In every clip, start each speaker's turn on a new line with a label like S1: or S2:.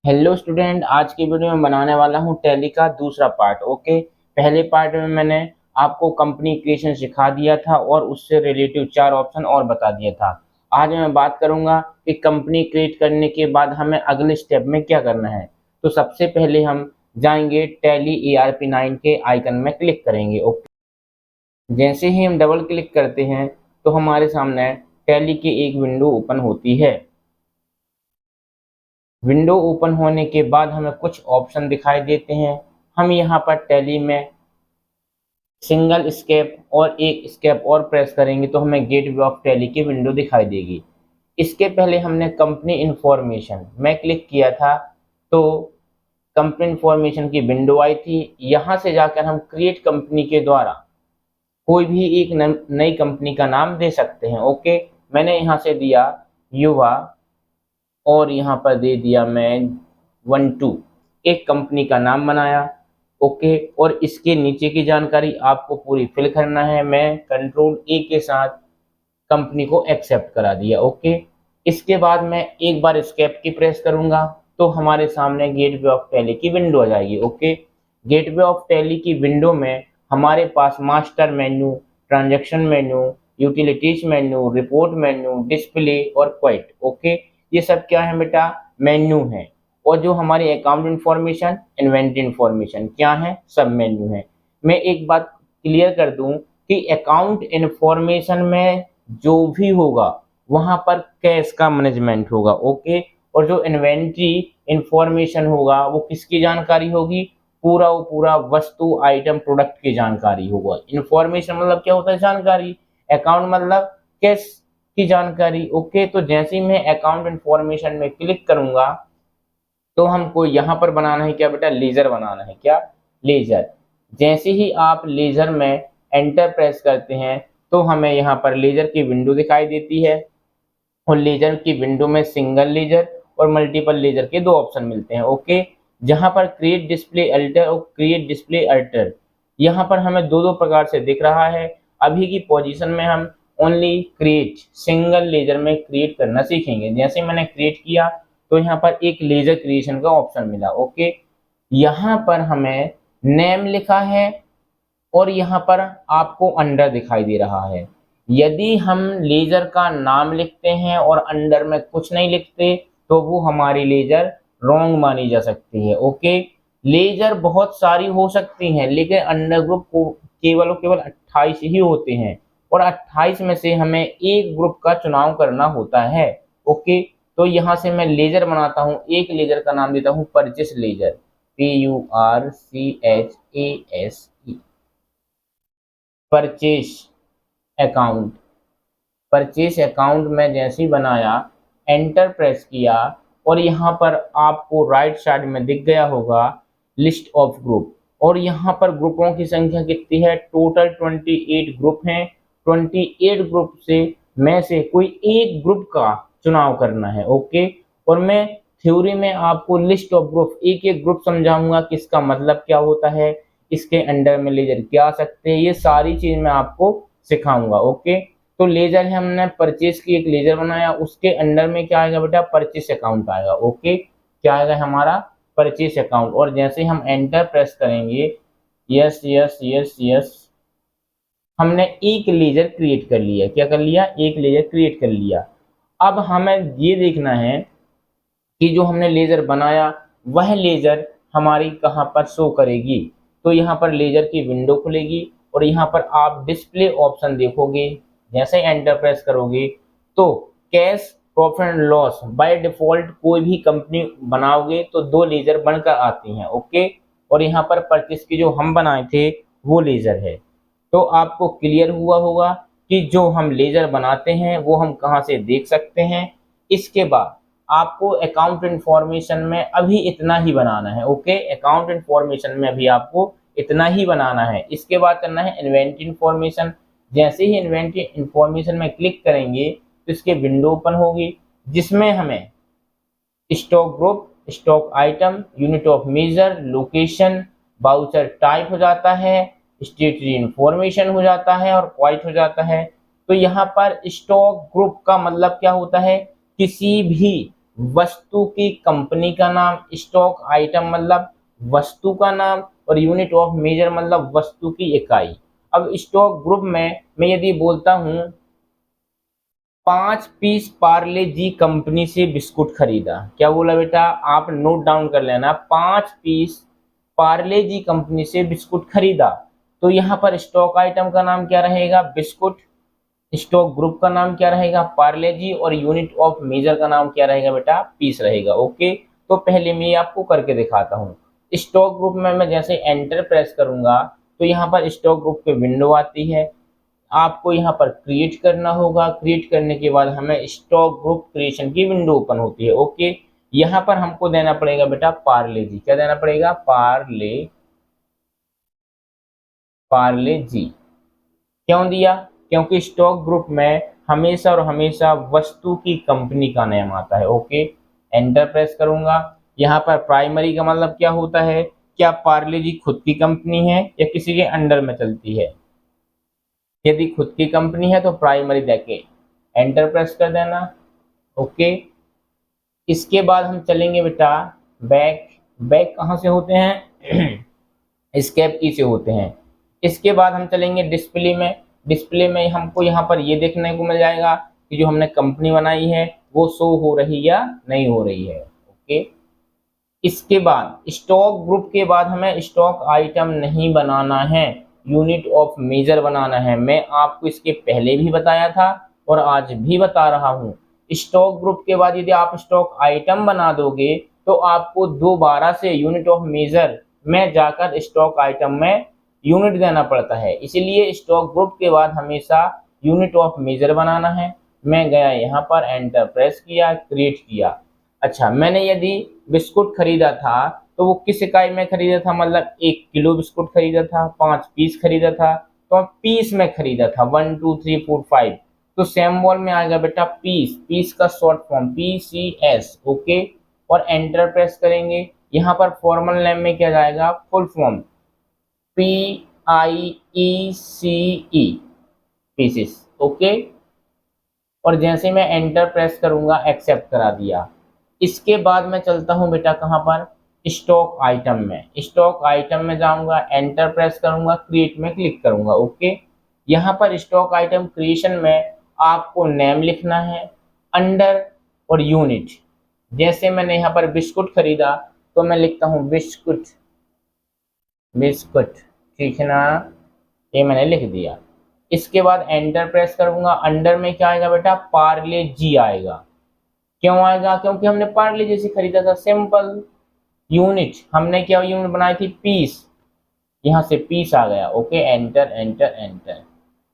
S1: Hello student, आज की video में बनाने वाला हूँ टैली का दूसरा पार्ट। ओके, पहले पार्ट में मैंने आपको कंपनी क्रिएशन सिखा दिया था और उससे रिलेटिव 4 ऑप्शन और बता दिया था। आज मैं बात करूंगा कि कंपनी क्रिएट करने के बाद हमें अगले स्टेप में क्या करना है। तो सबसे पहले हम जाएंगे टैली ERP9 के आइकन में क्लिक करेंगे। ओके, जैसे ही हम डबल क्लिक करते हैं तो हमारे सामने टैली की एक विंडो ओपन होती है। विंडो ओपन होने के बाद हमें कुछ ऑप्शन दिखाई देते हैं। हम यहाँ पर टैली में सिंगल स्केप और एक स्केप और प्रेस करेंगे तो हमें गेटवे ऑफ टैली की विंडो दिखाई देगी। इसके पहले हमने कंपनी इंफॉर्मेशन में क्लिक किया था तो कंपनी इंफॉर्मेशन की विंडो आई थी। यहाँ से जाकर हम क्रिएट कंपनी के द्वारा कोई भी एक नई कंपनी का नाम दे सकते हैं। ओके, मैंने यहाँ से दिया युवा और यहाँ पर दे दिया मैं 12, एक कंपनी का नाम बनाया। ओके, और इसके नीचे की जानकारी आपको पूरी फिल करना है। मैं कंट्रोल A के साथ कंपनी को एक्सेप्ट करा दिया। ओके, इसके बाद मैं एक बार एस्केप की प्रेस करूंगा तो हमारे सामने गेटवे ऑफ टैली की विंडो आ जाएगी। ओके, गेटवे ऑफ टैली की विंडो में हमारे पास master menu, transaction menu, utilities menu, report menu, display और क्वाइट। ओके, ये सब क्या है बेटा? मेन्यू है। और जो हमारी अकाउंट इंफॉर्मेशन, इन्वेंटरी इंफॉर्मेशन क्या है? सब मेन्यू है। मैं एक बात क्लियर कर दूं कि अकाउंट इंफॉर्मेशन में जो भी होगा वहां पर कैश का मैनेजमेंट होगा। ओके, और जो इन्वेंट्री इंफॉर्मेशन होगा वो किसकी जानकारी होगी? पूरा वो पूरा वस्तु, आइटम, प्रोडक्ट की जानकारी होगा। इंफॉर्मेशन मतलब क्या होता है? जानकारी। अकाउंट मतलब कैश की जानकारी। ओके, तो जैसे ही मैं अकाउंट इंफॉर्मेशन में क्लिक करूंगा तो हमको यहाँ पर बनाना है क्या बेटा? लेजर बनाना है। क्या? लेजर। जैसे ही आप लेजर में एंटर प्रेस करते हैं तो हमें यहाँ पर लेजर की विंडो दिखाई देती है और लेजर की विंडो में सिंगल लेजर और मल्टीपल लेजर के 2 ऑप्शन मिलते हैं। ओके, जहाँ पर क्रिएट डिस्प्ले अल्टर और क्रिएट डिस्प्ले अल्टर यहाँ पर हमें दो दो प्रकार से दिख रहा है। अभी की पोजीशन में हम ओनली क्रिएट सिंगल लेजर में क्रिएट करना सीखेंगे। जैसे मैंने क्रिएट किया तो यहाँ पर एक लेजर क्रिएशन का ऑप्शन मिला। ओके, यहाँ पर हमें नेम लिखा है और यहाँ पर आपको अंडर दिखाई दे रहा है। यदि हम लेजर का नाम लिखते हैं और अंडर में कुछ नहीं लिखते तो वो हमारी लेजर रॉन्ग मानी जा सकती है। ओके, लेजर बहुत सारी हो सकती हैं लेकिन अंडर ग्रुप को केवल और केवल 28 ही होते हैं और 28 में से हमें एक ग्रुप का चुनाव करना होता है। ओके, तो यहाँ से मैं लेजर बनाता हूँ। एक लेजर का नाम देता हूँ purchase ledger, PURCHASE, purchase account. Purchase account में जैसे ही बनाया, एंटर प्रेस किया और यहाँ पर आपको राइट साइड में दिख गया होगा लिस्ट ऑफ ग्रुप। और यहाँ पर ग्रुपों की संख्या कितनी है? टोटल 28 ग्रुप हैं। 28 ग्रुप से में से कोई एक ग्रुप का चुनाव करना है। ओके, और मैं थ्योरी में आपको लिस्ट ऑफ ग्रुप, एक एक ग्रुप समझाऊंगा कि इसका मतलब क्या होता है, इसके अंडर में लेजर क्या आ सकते हैं, ये सारी चीज मैं आपको सिखाऊंगा। ओके, तो लेजर है, हमने परचेस की एक लेजर बनाया, उसके अंडर में क्या आएगा बेटा? परचेस अकाउंट आएगा। ओके, क्या आएगा? हमारा परचेस अकाउंट। और जैसे ही हम एंटर प्रेस करेंगे, यस यस यस यस, हमने एक लेजर क्रिएट कर लिया। क्या कर लिया? एक लेजर क्रिएट कर लिया। अब हमें ये देखना है कि जो हमने लेजर बनाया वह लेजर हमारी कहाँ पर शो करेगी। तो यहाँ पर लेजर की विंडो खुलेगी और यहाँ पर आप डिस्प्ले ऑप्शन देखोगे। जैसे एंटर प्रेस करोगे तो cash profit and loss by default कोई भी कंपनी बनाओगे तो 2 लेजर बनकर आती हैं। ओके, और यहाँ पर परचेस की जो हम बनाए थे वो लेजर है। तो आपको क्लियर हुआ होगा कि जो हम लेजर बनाते हैं वो हम कहाँ से देख सकते हैं। इसके बाद आपको अकाउंट इंफॉर्मेशन में अभी इतना ही बनाना है। ओके, अकाउंट इंफॉर्मेशन में अभी आपको इतना ही बनाना है। इसके बाद करना है इन्वेंटरी इंफॉर्मेशन। जैसे ही इन्वेंटरी इंफॉर्मेशन में क्लिक करेंगे तो इसके विंडो ओपन होगी जिसमें हमें stock group, stock item, unit of measure, location, voucher type हो जाता है, स्टेटरी इंफॉर्मेशन हो जाता है और क्वाइट हो जाता है। तो यहाँ पर स्टॉक ग्रुप का मतलब क्या होता है? किसी भी वस्तु की कंपनी का नाम, स्टॉक आइटम मतलब वस्तु का नाम, और यूनिट ऑफ मेजर मतलब वस्तु की इकाई। अब स्टॉक ग्रुप में मैं यदि बोलता हूं 5 पीस पार्ले जी कंपनी से बिस्कुट खरीदा, क्या बोला बेटा, आप नोट डाउन कर लेना, 5 पीस पार्ले जी कंपनी से बिस्कुट खरीदा। तो यहाँ पर स्टॉक आइटम का नाम क्या रहेगा, बिस्कुट, स्टॉक ग्रुप का नाम क्या रहेगा, पार्ले जी, और यूनिट ऑफ मेजर का नाम क्या रहेगा बेटा, पीस रहेगा। ओके, तो पहले मैं आपको करके दिखाता हूँ। स्टॉक ग्रुप में मैं जैसे एंटर प्रेस करूंगा तो यहाँ पर स्टॉक ग्रुप की विंडो आती है। आपको यहाँ पर क्रिएट करना होगा, क्रिएट करने के बाद हमें स्टॉक ग्रुप क्रिएशन की विंडो ओपन होती है। ओके, यहाँ पर हमको देना पड़ेगा बेटा पार्ले जी, क्या देना पड़ेगा, पार्ले, पार्ले जी। क्यों दिया, क्योंकि स्टॉक ग्रुप में हमेशा और हमेशा वस्तु की कंपनी का नाम आता है। ओके, एंटर प्रेस करूंगा। यहाँ पर प्राइमरी का मतलब क्या होता है, क्या पार्ले जी खुद की कंपनी है या किसी के अंडर में चलती है। यदि खुद की कंपनी है तो प्राइमरी देके एंटर प्रेस कर देना। ओके, इसके बाद हम चलेंगे बेटा बैक। बैक कहाँ से होते हैं एस्केप की से होते हैं। इसके बाद हम चलेंगे डिस्प्ले में। डिस्प्ले में हमको यहाँ पर ये देखने को मिल जाएगा कि जो हमने कंपनी बनाई है वो शो हो रही या नहीं हो रही है। ओके, इसके बाद स्टॉक ग्रुप के बाद हमें स्टॉक आइटम नहीं बनाना है, यूनिट ऑफ मेजर बनाना है। मैं आपको इसके पहले भी बताया था और आज भी बता रहा हूँ। स्टॉक ग्रुप के बाद यदि आप स्टॉक आइटम बना दोगे तो आपको दोबारा से यूनिट ऑफ मेजर में जाकर स्टॉक आइटम में यूनिट देना पड़ता है। इसलिए स्टॉक ग्रुप के बाद हमेशा यूनिट ऑफ मेजर बनाना है। मैं गया यहाँ पर, एंटर प्रेस किया, क्रिएट किया। अच्छा, मैंने यदि बिस्कुट खरीदा था तो वो किस इकाई में खरीदा था, मतलब 1 किलो बिस्कुट खरीदा था, 5 पीस खरीदा था, तो पीस में खरीदा था, 1 2 3 4 5। तो सिंबल में आएगा बेटा पीस, पीस का शॉर्ट फॉर्म PCS। ओके, और एंटर प्रेस करेंगे। यहाँ पर फॉर्मल नेम में क्या जाएगा, full form PIECE, pieces. Okay, और जैसे मैं एंटर प्रेस करूंगा एक्सेप्ट करा दिया। इसके बाद मैं चलता हूं बेटा कहां पर, स्टॉक आइटम में। स्टॉक आइटम में जाऊंगा, एंटर प्रेस करूंगा, क्रिएट में क्लिक करूंगा। ओके, यहाँ पर स्टॉक आइटम क्रिएशन में आपको नेम लिखना है, अंडर और यूनिट। जैसे मैंने यहाँ पर बिस्कुट खरीदा तो मैं लिखता हूँ बिस्कुट, बिस्कुट, ठीक है ना, ये मैंने लिख दिया। इसके बाद एंटर प्रेस करूंगा, अंडर में क्या आएगा बेटा, पार्ले जी आएगा। क्यों आएगा, क्योंकि हमने पार्ले जी से खरीदा था। सिंपल। यूनिट हमने क्या यूनिट बनाई थी, पीस, यहाँ से पीस आ गया। Okay, enter enter enter.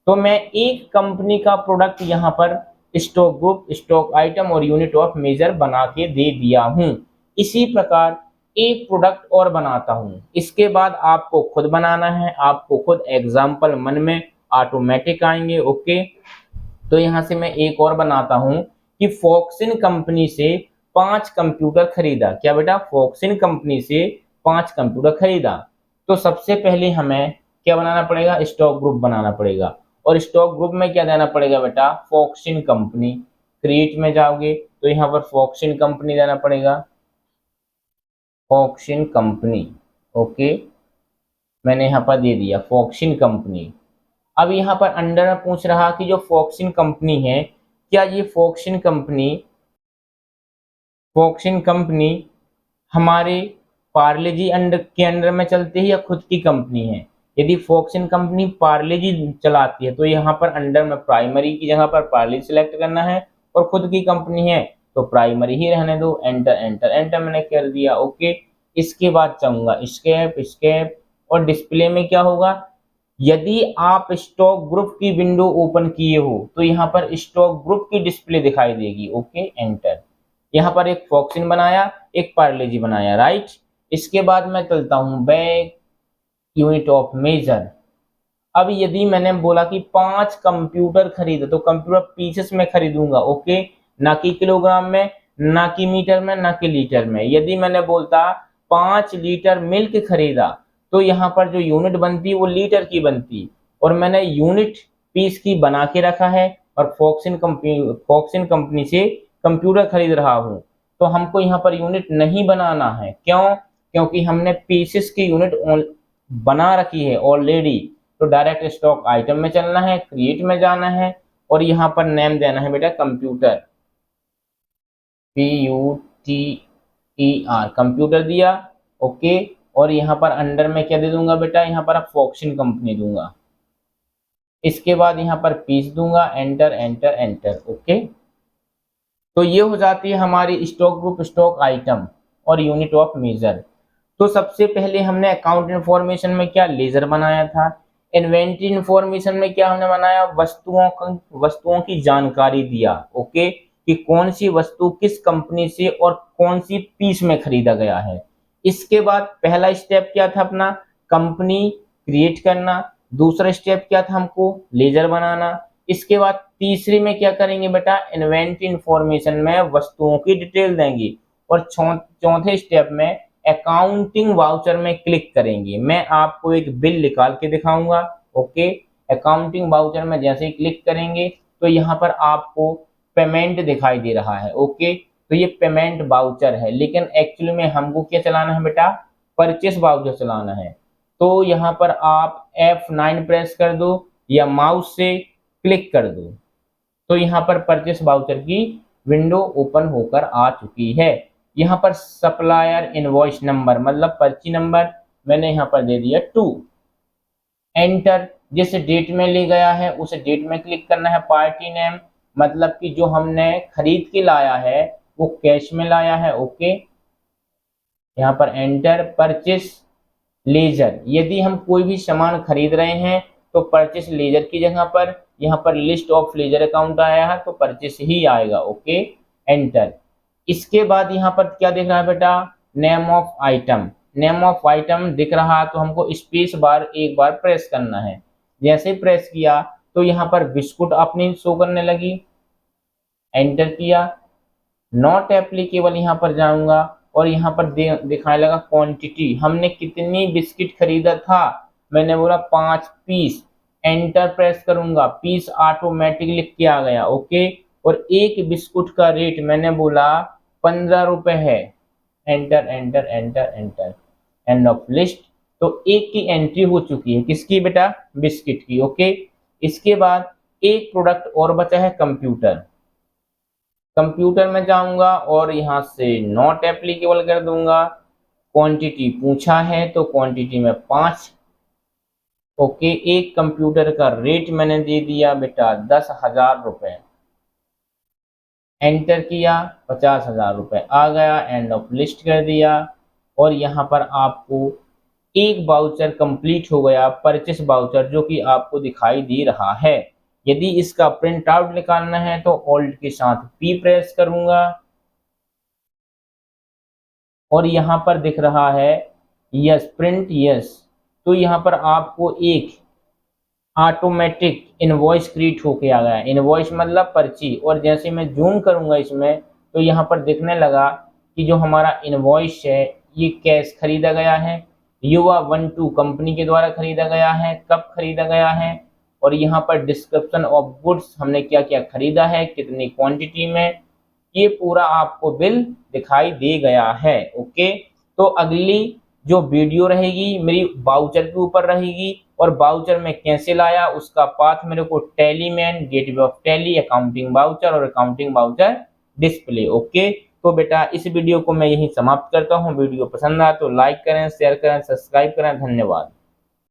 S1: तो मैं एक कंपनी का प्रोडक्ट यहाँ पर स्टॉक ग्रुप, स्टॉक आइटम और यूनिट ऑफ मेजर बना के दे दिया हूँ। इसी प्रकार एक प्रोडक्ट और बनाता हूँ। इसके बाद आपको खुद बनाना है, आपको खुद एग्जाम्पल मन में ऑटोमेटिक आएंगे। ओके, तो यहाँ से मैं एक और बनाता हूँ कि फॉक्सिन कंपनी से 5 कंप्यूटर खरीदा। क्या बेटा, फॉक्सिन कंपनी से 5 कंप्यूटर खरीदा। तो सबसे पहले हमें क्या बनाना पड़ेगा, स्टॉक ग्रुप बनाना पड़ेगा। और स्टॉक ग्रुप में क्या देना पड़ेगा बेटा, फॉक्सिन कंपनी। क्रिएट में जाओगे तो यहाँ पर फॉक्सिन कंपनी देना पड़ेगा, फॉक्सिन कंपनी। ओके, मैंने यहाँ पर दे दिया फॉक्सिन कंपनी। अब यहाँ पर अंडर में पूछ रहा कि जो फॉक्सिन कंपनी है, क्या ये फॉक्सिन कंपनी हमारे पार्ले जी अंडर के अंडर में चलती है या खुद की कंपनी है। यदि फॉक्सिन कंपनी पार्ले जी चलाती है तो यहाँ पर अंडर में प्राइमरी की जगह पर पार्ले सिलेक्ट करना है, और खुद की कंपनी है तो प्राइमरी ही रहने दो। एंटर एंटर एंटर मैंने कर दिया। ओके, इसके बाद चाहूंगा स्केप स्केप, और डिस्प्ले में क्या होगा, यदि आप स्टॉक ग्रुप की विंडो ओपन किए हो तो यहाँ पर स्टॉक ग्रुप की डिस्प्ले दिखाई देगी। Okay, enter. यहाँ पर एक फॉक्सिन बनाया, एक पार्लेजी बनाया, राइट। इसके बाद मैं चलता हूँ बैक, यूनिट ऑफ मेजर। अब यदि मैंने बोला कि 5 कंप्यूटर खरीदे तो कंप्यूटर पीसेस में खरीदूंगा। ओके, ना कि किलोग्राम में, ना कि मीटर में, ना कि लीटर में। यदि मैंने बोलता 5 लीटर मिल्क खरीदा तो यहाँ पर जो यूनिट बनती वो लीटर की बनती, और मैंने यूनिट पीस की बना के रखा है और फॉक्सिन कंपनी से कंप्यूटर खरीद रहा हूँ। तो हमको यहाँ पर यूनिट नहीं बनाना है। क्यों? क्योंकि हमने पीसेस की यूनिट बना रखी है ऑलरेडी। तो डायरेक्ट स्टॉक आइटम में चलना है, क्रिएट में जाना है और यहाँ पर नेम देना है बेटा कंप्यूटर, PUTER, कंप्यूटर दिया। ओके, और यहाँ पर अंडर में क्या दे दूंगा बेटा, यहाँ पर फॉक्सिन कंपनी दूंगा। इसके बाद यहाँ पर पीस दूंगा, एंटर एंटर एंटर। ओके, तो ये हो जाती है हमारी स्टॉक ग्रुप, स्टॉक आइटम और यूनिट ऑफ मेजर। तो सबसे पहले हमने अकाउंट इन्फॉर्मेशन में क्या लेजर बनाया था, इन्वेंट्री इन्फॉर्मेशन में क्या हमने बनाया, वस्तुओं की जानकारी दिया। ओके, कि कौन सी वस्तु किस कंपनी से और कौन सी पीस में खरीदा गया है। इसके बाद पहला स्टेप क्या था अपना, कंपनी क्रिएट करना। दूसरा स्टेप क्या था, हमको लेजर बनाना। इसके बाद तीसरी में क्या करेंगे बेटा, इन्वेंट्री इन्फॉर्मेशन में वस्तुओं की डिटेल देंगे। और चौथे स्टेप में अकाउंटिंग वाउचर में क्लिक करेंगे। मैं आपको एक बिल निकाल के दिखाऊंगा। ओके, अकाउंटिंग वाउचर में जैसे ही क्लिक करेंगे तो यहाँ पर आपको पेमेंट दिखाई दे रहा है। ओके, तो ये पेमेंट वाउचर है, लेकिन एक्चुअली में हमको क्या चलाना है बेटा, परचेस वाउचर चलाना है। तो यहाँ पर आप F9 प्रेस कर दो या माउस से क्लिक कर दो, तो यहाँ पर परचेस वाउचर की विंडो ओपन होकर आ चुकी है। यहाँ पर सप्लायर इनवॉइस नंबर मतलब पर्ची नंबर मैंने यहाँ पर दे दिया 2। एंटर, जिस डेट में ले गया है उस डेट में क्लिक करना है। पार्टी नेम मतलब कि जो हमने खरीद के लाया है वो कैश में लाया है। ओके, यहाँ पर एंटर। परचेस लेजर, यदि हम कोई भी सामान खरीद रहे हैं तो परचेस लेजर की जगह पर यहाँ पर लिस्ट ऑफ लेजर अकाउंट आया है तो परचेस ही आएगा। Okay, enter. इसके बाद यहाँ पर क्या दिख रहा है बेटा, name of item. Name of item दिख रहा है तो हमको स्पेस बार एक बार प्रेस करना है। जैसे प्रेस किया तो यहाँ पर बिस्कुट अपनी शो करने लगी। एंटर किया, नॉट एप्लीकेबल यहाँ पर जाऊंगा और यहाँ पर दिखाने लगा क्वांटिटी, हमने कितनी बिस्किट खरीदा था, मैंने बोला 5 पीस। एंटर प्रेस करूंगा, पीस ऑटोमेटिक लिख के आ गया। ओके, और एक बिस्कुट का रेट मैंने बोला 15 रुपए है। Enter enter enter enter, end of list. तो एक की एंट्री हो चुकी है, किसकी बेटा, बिस्किट की। ओके, इसके बाद एक प्रोडक्ट और बचा है कंप्यूटर। कंप्यूटर में जाऊंगा और यहाँ से नॉट एप्लीकेबल कर दूंगा। क्वांटिटी पूछा है तो क्वांटिटी में 5। ओके, एक कंप्यूटर का रेट मैंने दे दिया बेटा 10,000 रुपए। एंटर किया, 50,000 रुपए आ गया। एंड ऑफ लिस्ट कर दिया और यहाँ पर आपको एक वाउचर कंप्लीट हो गया, परचेस वाउचर, जो कि आपको दिखाई दे रहा है। यदि इसका प्रिंट आउट निकालना है तो ऑल्ट के साथ P प्रेस करूंगा और यहाँ पर दिख रहा है यस, प्रिंट यस। तो यहाँ पर आपको एक ऑटोमेटिक इनवॉइस क्रिएट होके आ गया। इनवॉइस मतलब पर्ची, और जैसे मैं जूम करूंगा इसमें तो यहाँ पर दिखने लगा कि जो हमारा इनवॉइस है ये कैश खरीदा गया है, युवा 12 कंपनी के द्वारा खरीदा गया है, कब खरीदा गया है, और यहाँ पर डिस्क्रिप्शन ऑफ गुड्स, हमने क्या क्या खरीदा है, कितनी क्वांटिटी में, ये पूरा आपको बिल दिखाई दे गया है। ओके, तो अगली जो वीडियो रहेगी मेरी वाउचर के ऊपर रहेगी, और वाउचर में कैसे लाया उसका पाथ मेरे को टैली में, gateway of tally, accounting voucher और अकाउंटिंग वाउचर डिस्प्ले। ओके, तो बेटा इस वीडियो को मैं यहीं समाप्त करता हूँ। वीडियो पसंद आया तो लाइक करें, शेयर करें, सब्सक्राइब करें। धन्यवाद।